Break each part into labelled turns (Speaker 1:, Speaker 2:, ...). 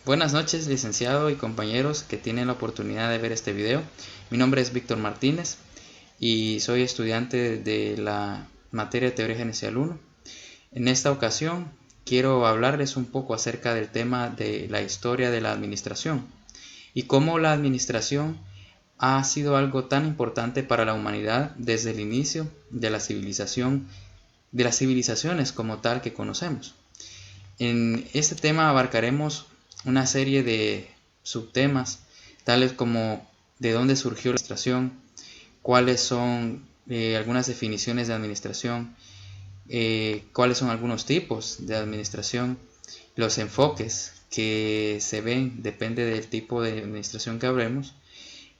Speaker 1: Buenas noches, licenciado y compañeros que tienen la oportunidad de ver este video. Mi nombre es Víctor Martínez y soy estudiante de la materia de Teoría Gerencial 1. En esta ocasión quiero hablarles un poco acerca del tema de la historia de la administración y cómo la administración ha sido algo tan importante para la humanidad desde el inicio de la civilización, de las civilizaciones como tal que conocemos. En este tema abarcaremos una serie de subtemas, tales como de dónde surgió la administración, cuáles son algunas definiciones de administración, cuáles son algunos tipos de administración, los enfoques que se ven, depende del tipo de administración que hablemos.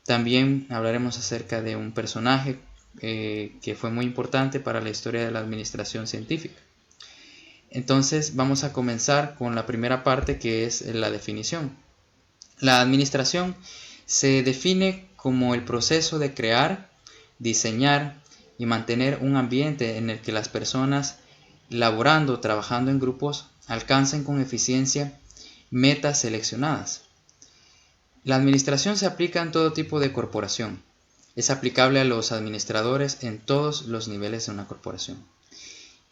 Speaker 1: También hablaremos acerca de un personaje que fue muy importante para la historia de la administración científica. Entonces vamos a comenzar con la primera parte, que es la definición. La administración se define como el proceso de crear, diseñar y mantener un ambiente en el que las personas, laborando, trabajando en grupos, alcancen con eficiencia metas seleccionadas. La administración se aplica en todo tipo de corporación. Es aplicable a los administradores en todos los niveles de una corporación.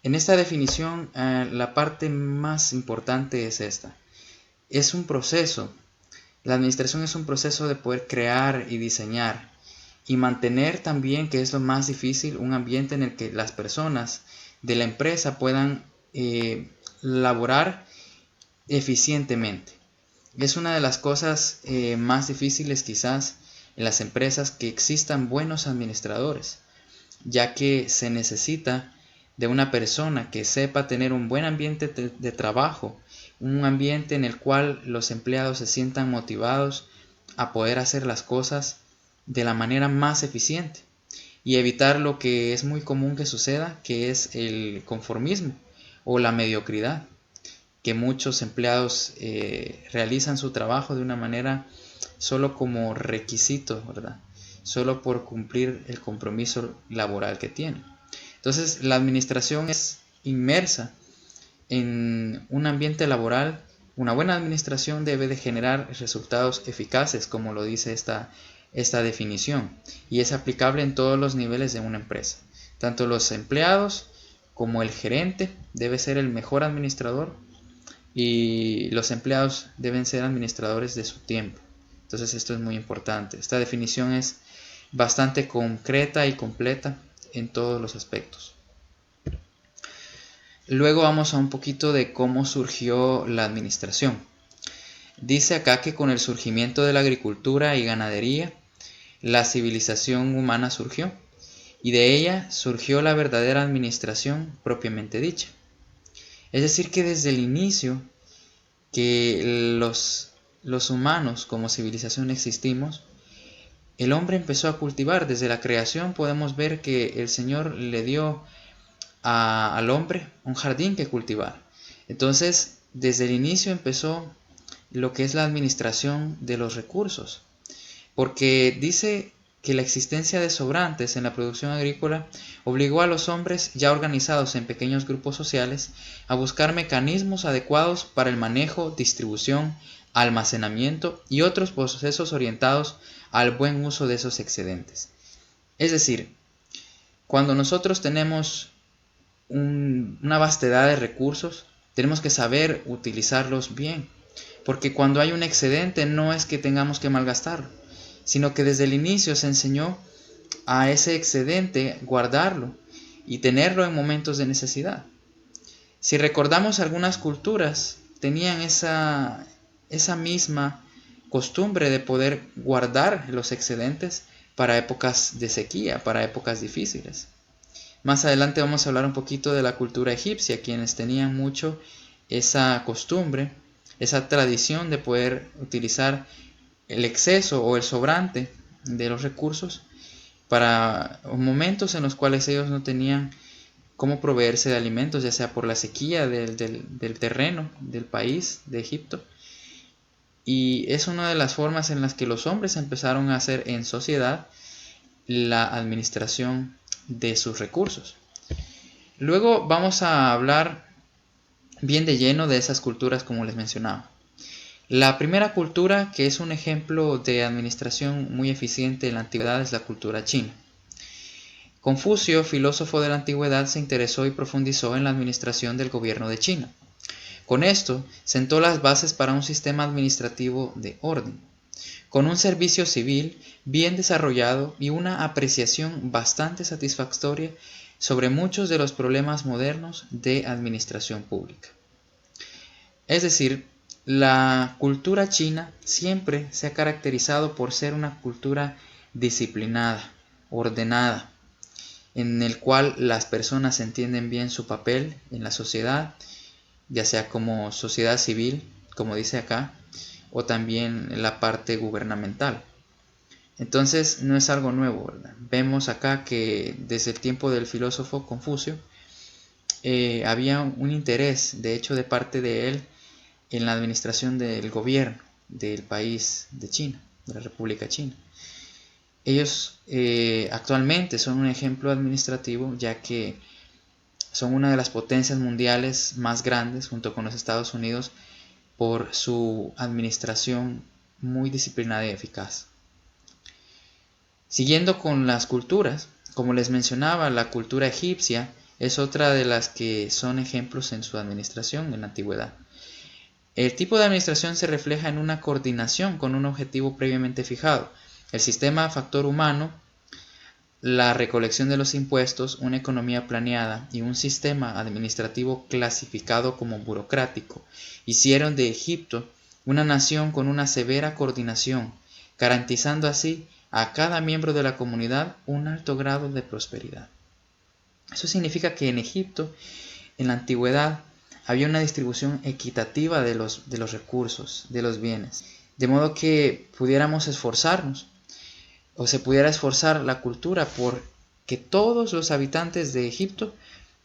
Speaker 1: En esta definición, la parte más importante es esta. Es un proceso. La administración es un proceso de poder crear y diseñar y mantener también, que es lo más difícil, un ambiente en el que las personas de la empresa puedan laborar eficientemente. Es una de las cosas más difíciles quizás en las empresas, que existan buenos administradores, ya que se necesita de una persona que sepa tener un buen ambiente de trabajo, un ambiente en el cual los empleados se sientan motivados a poder hacer las cosas de la manera más eficiente y evitar lo que es muy común que suceda, que es el conformismo o la mediocridad, que muchos empleados realizan su trabajo de una manera solo como requisito, ¿verdad? Solo por cumplir el compromiso laboral que tienen. Entonces, la administración es inmersa en un ambiente laboral. Una buena administración debe de generar resultados eficaces, como lo dice esta definición, y es aplicable en todos los niveles de una empresa. Tanto los empleados como el gerente debe ser el mejor administrador, y los empleados deben ser administradores de su tiempo. Entonces esto es muy importante. Esta definición es bastante concreta y completa en todos los aspectos. Luego vamos a un poquito de cómo surgió la administración. Dice acá que con el surgimiento de la agricultura y ganadería, la civilización humana surgió, y de ella surgió la verdadera administración propiamente dicha. Es decir, que desde el inicio que los humanos como civilización existimos, el hombre empezó a cultivar. Desde la creación podemos ver que el Señor le dio al hombre un jardín que cultivar. Entonces, desde el inicio empezó lo que es la administración de los recursos, porque dice que la existencia de sobrantes en la producción agrícola obligó a los hombres, ya organizados en pequeños grupos sociales, a buscar mecanismos adecuados para el manejo, distribución, almacenamiento y otros procesos orientados al buen uso de esos excedentes. Es decir, cuando nosotros tenemos una vastedad de recursos, tenemos que saber utilizarlos bien, porque cuando hay un excedente no es que tengamos que malgastarlo, sino que desde el inicio se enseñó a ese excedente guardarlo y tenerlo en momentos de necesidad. Si recordamos, algunas culturas tenían esa misma costumbre de poder guardar los excedentes para épocas de sequía, para épocas difíciles. Más adelante vamos a hablar un poquito de la cultura egipcia, quienes tenían mucho esa costumbre, esa tradición de poder utilizar el exceso o el sobrante de los recursos para momentos en los cuales ellos no tenían cómo proveerse de alimentos, ya sea por la sequía del terreno, del país, de Egipto. Y es una de las formas en las que los hombres empezaron a hacer en sociedad la administración de sus recursos. Luego vamos a hablar bien de lleno de esas culturas, como les mencionaba. La primera cultura que es un ejemplo de administración muy eficiente en la antigüedad es la cultura china. Confucio, filósofo de la antigüedad, se interesó y profundizó en la administración del gobierno de China. Con esto, sentó las bases para un sistema administrativo de orden, con un servicio civil bien desarrollado y una apreciación bastante satisfactoria sobre muchos de los problemas modernos de administración pública. Es decir, la cultura china siempre se ha caracterizado por ser una cultura disciplinada, ordenada, en el cual las personas entienden bien su papel en la sociedad, ya sea como sociedad civil, como dice acá, o también en la parte gubernamental. Entonces no es algo nuevo, ¿verdad? Vemos acá que desde el tiempo del filósofo Confucio había un interés, de hecho, de parte de él en la administración del gobierno del país de China, de la República China. Ellos actualmente son un ejemplo administrativo, ya que son una de las potencias mundiales más grandes junto con los Estados Unidos por su administración muy disciplinada y eficaz. Siguiendo con las culturas, como les mencionaba, la cultura egipcia es otra de las que son ejemplos en su administración en la antigüedad. El tipo de administración se refleja en una coordinación con un objetivo previamente fijado. El sistema factor humano, la recolección de los impuestos, una economía planeada y un sistema administrativo clasificado como burocrático hicieron de Egipto una nación con una severa coordinación, garantizando así a cada miembro de la comunidad un alto grado de prosperidad. Eso significa que en Egipto, en la antigüedad, había una distribución equitativa de los recursos, de los bienes, de modo que pudiéramos esforzarnos, o se pudiera esforzar la cultura por que todos los habitantes de Egipto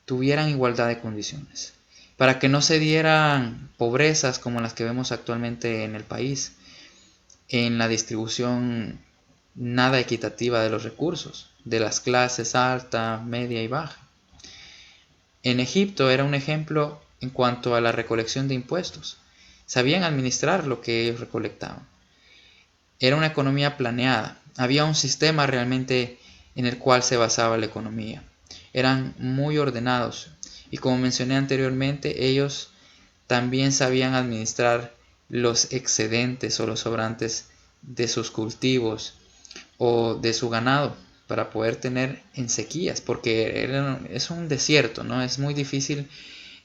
Speaker 1: tuvieran igualdad de condiciones, para que no se dieran pobrezas como las que vemos actualmente en el país, en la distribución nada equitativa de los recursos, de las clases alta, media y baja. En Egipto era un ejemplo en cuanto a la recolección de impuestos. Sabían administrar lo que ellos recolectaban. Era una economía planeada. Había un sistema realmente en el cual se basaba la economía. Eran muy ordenados. Y como mencioné anteriormente, ellos también sabían administrar los excedentes o los sobrantes de sus cultivos o de su ganado para poder tener en sequías, porque es un desierto, ¿no? Es muy difícil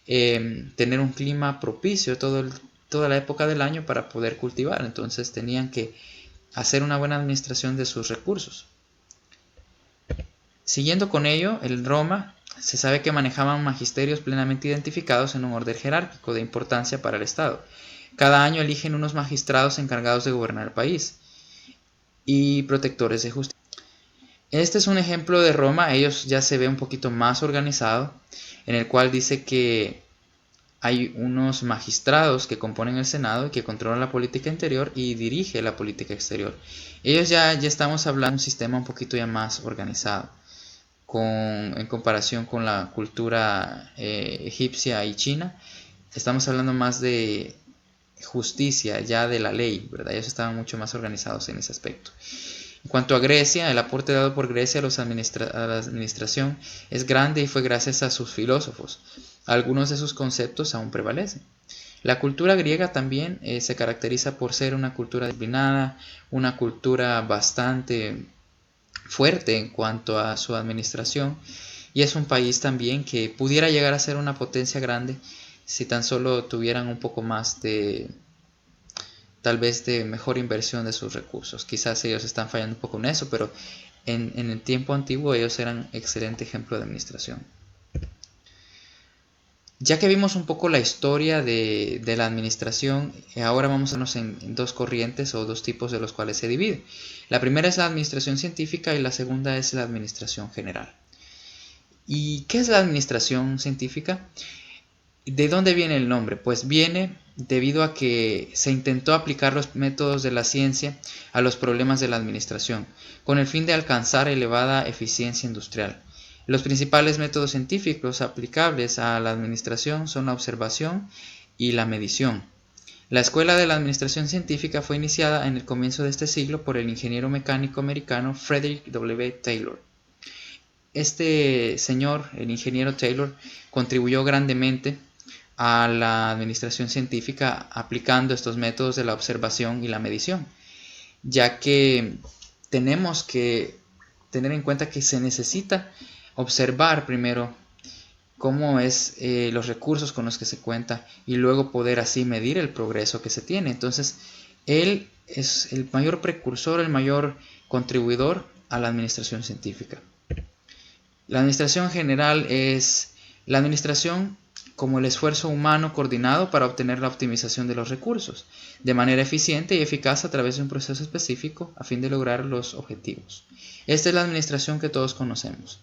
Speaker 1: tener un clima propicio toda la época del año para poder cultivar. Entonces tenían que hacer una buena administración de sus recursos. Siguiendo con ello, en Roma se sabe que manejaban magisterios plenamente identificados en un orden jerárquico de importancia para el Estado. Cada año eligen unos magistrados encargados de gobernar el país y protectores de justicia. Este es un ejemplo de Roma. Ellos ya se ve un poquito más organizado, en el cual dice que hay unos magistrados que componen el Senado y que controlan la política interior y dirige la política exterior. Ellos ya estamos hablando de un sistema un poquito ya más organizado en comparación con la cultura egipcia y china. Estamos hablando más de justicia, ya de la ley, ¿verdad? Ellos estaban mucho más organizados en ese aspecto. En cuanto a Grecia, el aporte dado por Grecia a la administración es grande y fue gracias a sus filósofos. Algunos de sus conceptos aún prevalecen. La cultura griega también se caracteriza por ser una cultura disciplinada, una cultura bastante fuerte en cuanto a su administración, y es un país también que pudiera llegar a ser una potencia grande si tan solo tuvieran un poco más tal vez de mejor inversión de sus recursos. Quizás ellos están fallando un poco en eso, pero en el tiempo antiguo ellos eran excelente ejemplo de administración. Ya que vimos un poco la historia de la administración, ahora vamos a vernos en dos corrientes o dos tipos de los cuales se divide. La primera es la administración científica y la segunda es la administración general. ¿Y qué es la administración científica? ¿De dónde viene el nombre? Pues viene debido a que se intentó aplicar los métodos de la ciencia a los problemas de la administración, con el fin de alcanzar elevada eficiencia industrial. Los principales métodos científicos aplicables a la administración son la observación y la medición. La Escuela de la Administración Científica fue iniciada en el comienzo de este siglo por el ingeniero mecánico americano Frederick W. Taylor. Este señor, el ingeniero Taylor, contribuyó grandemente a la administración científica aplicando estos métodos de la observación y la medición, ya que tenemos que tener en cuenta que se necesita observar primero cómo es los recursos con los que se cuenta y luego poder así medir el progreso que se tiene. Entonces, él es el mayor precursor, el mayor contribuidor a la administración científica. La administración general es la administración como el esfuerzo humano coordinado para obtener la optimización de los recursos, de manera eficiente y eficaz a través de un proceso específico a fin de lograr los objetivos. Esta es la administración que todos conocemos.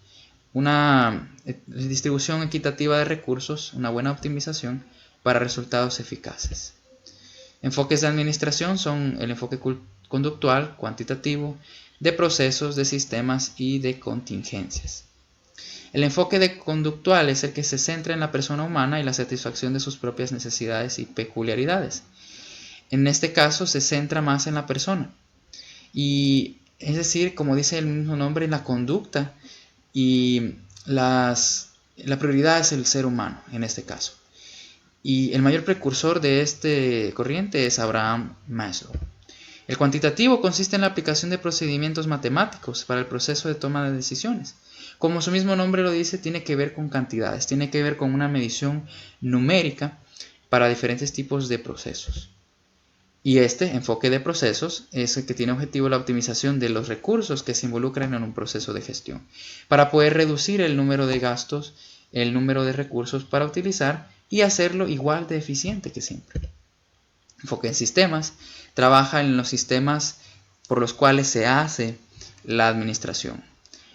Speaker 1: Una distribución equitativa de recursos, una buena optimización para resultados eficaces. Enfoques de administración son el enfoque conductual, cuantitativo, de procesos, de sistemas y de contingencias. El enfoque conductual es el que se centra en la persona humana y la satisfacción de sus propias necesidades y peculiaridades. En este caso se centra más en la persona, y es decir, como dice el mismo nombre, en la conducta, y la prioridad es el ser humano en este caso. Y el mayor precursor de este corriente es Abraham Maslow. El cuantitativo consiste en la aplicación de procedimientos matemáticos para el proceso de toma de decisiones. Como su mismo nombre lo dice, tiene que ver con cantidades, tiene que ver con una medición numérica para diferentes tipos de procesos. Y este enfoque de procesos es el que tiene objetivo la optimización de los recursos que se involucran en un proceso de gestión, para poder reducir el número de gastos, el número de recursos para utilizar y hacerlo igual de eficiente que siempre. Enfoque en sistemas trabaja en los sistemas por los cuales se hace la administración.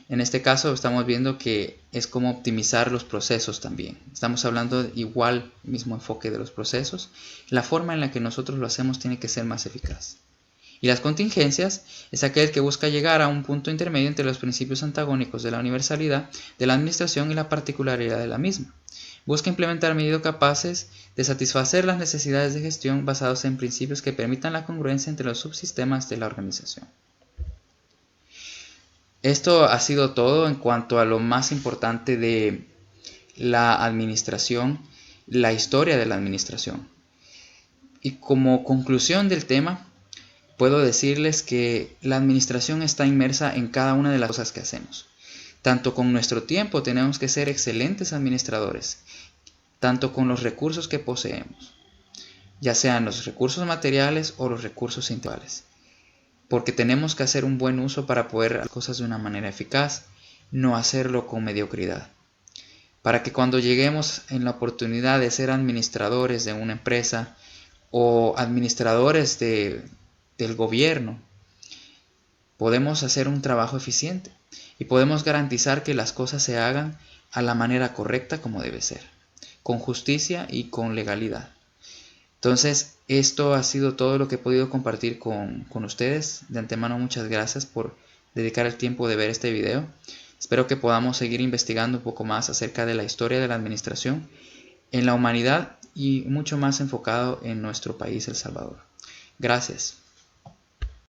Speaker 1: En este caso estamos viendo que es como optimizar los procesos también. Estamos hablando igual, mismo enfoque de los procesos. La forma en la que nosotros lo hacemos tiene que ser más eficaz. Y las contingencias es aquel que busca llegar a un punto intermedio entre los principios antagónicos de la universalidad de la administración y la particularidad de la misma. Busca implementar medidas capaces de satisfacer las necesidades de gestión basados en principios que permitan la congruencia entre los subsistemas de la organización. Esto ha sido todo en cuanto a lo más importante de la administración, la historia de la administración. Y como conclusión del tema, puedo decirles que la administración está inmersa en cada una de las cosas que hacemos. Tanto con nuestro tiempo tenemos que ser excelentes administradores, tanto con los recursos que poseemos, ya sean los recursos materiales o los recursos intelectuales. Porque tenemos que hacer un buen uso para poder hacer cosas de una manera eficaz, no hacerlo con mediocridad. Para que cuando lleguemos en la oportunidad de ser administradores de una empresa o administradores del gobierno, podemos hacer un trabajo eficiente y podemos garantizar que las cosas se hagan a la manera correcta como debe ser, con justicia y con legalidad. Entonces, esto ha sido todo lo que he podido compartir con ustedes. De antemano, muchas gracias por dedicar el tiempo de ver este video. Espero que podamos seguir investigando un poco más acerca de la historia de la administración en la humanidad y mucho más enfocado en nuestro país, El Salvador. Gracias.